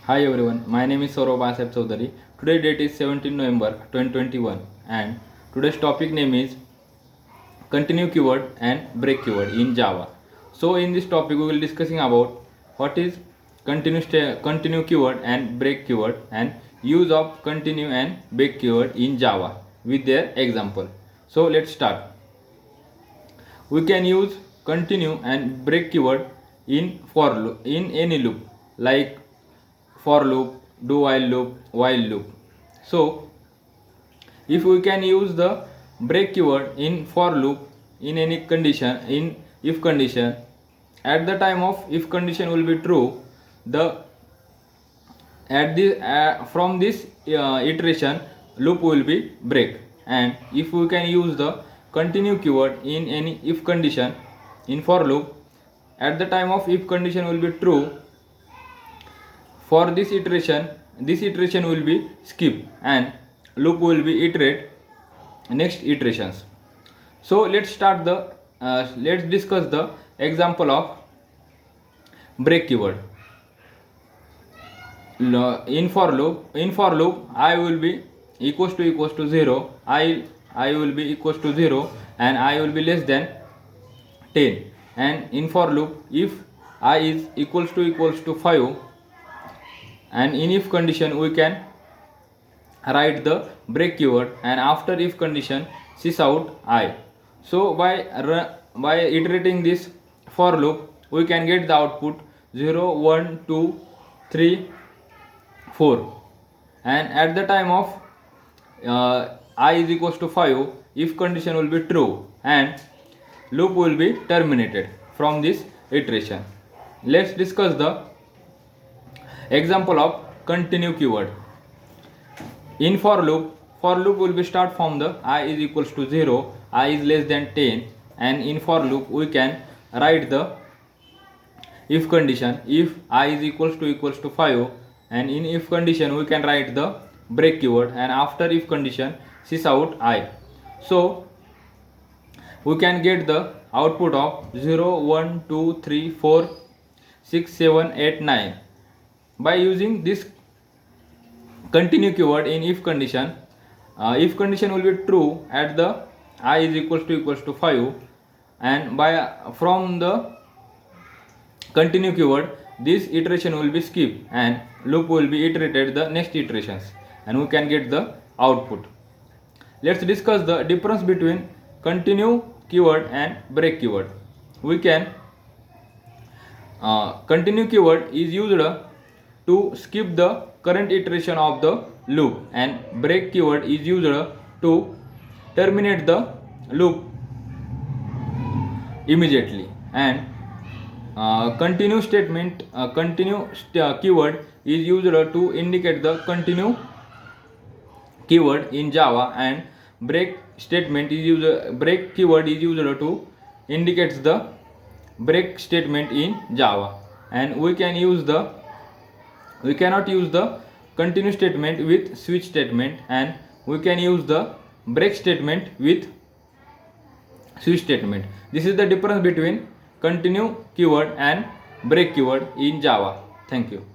Hi everyone, my name is Saurabh Asif Chaudhary. Today date is 17 November 2021 and today's topic name is continue keyword and break keyword in Java. So in this topic we will discussing about what is continue keyword and break keyword and use of continue and break keyword in Java with their example. So let's start. We can use continue and break keyword in for loop, in any loop like for loop, do while loop. So if we can use the break keyword in for loop in any condition, in if condition, at the time of if condition will be true, the at the from this iteration loop will be break. And if we can use the continue keyword in any if condition in for loop, at the time of if condition will be true, for this iteration will be skip and loop will be iterate next iterations. So let's discuss the example of break keyword. In for loop I will be equals to 0, I will be equals to 0 and I will be less than 10. And in for loop, if I is equals to 5, and in if condition we can write the break keyword, and after if condition sys out I. So by iterating this for loop we can get the output 0 1 2 3 4, and at the time of I is equals to 5, if condition will be true and loop will be terminated from this iteration. Let's discuss the example of continue keyword. In for loop will be start from the I is equals to 0, I is less than 10, and in for loop we can write the if condition if I is equals to 5, and in if condition we can write the break keyword, and after if condition sys out I. So we can get the output of 0 1 2 3 4 6 7 8 9. By using this continue keyword in if condition will be true at the I is equals to 5, and from the continue keyword this iteration will be skipped and loop will be iterated the next iterations, and we can get the output. Let's discuss the difference between continue keyword and break keyword. We can continue keyword is used to skip the current iteration of the loop, and break keyword is used to terminate the loop immediately. And continue keyword is used to indicate the continue keyword in Java, and break keyword is used to indicate the break statement in Java. And we cannot use the continue statement with switch statement, and we can use the break statement with switch statement. This is the difference between continue keyword and break keyword in Java. Thank you.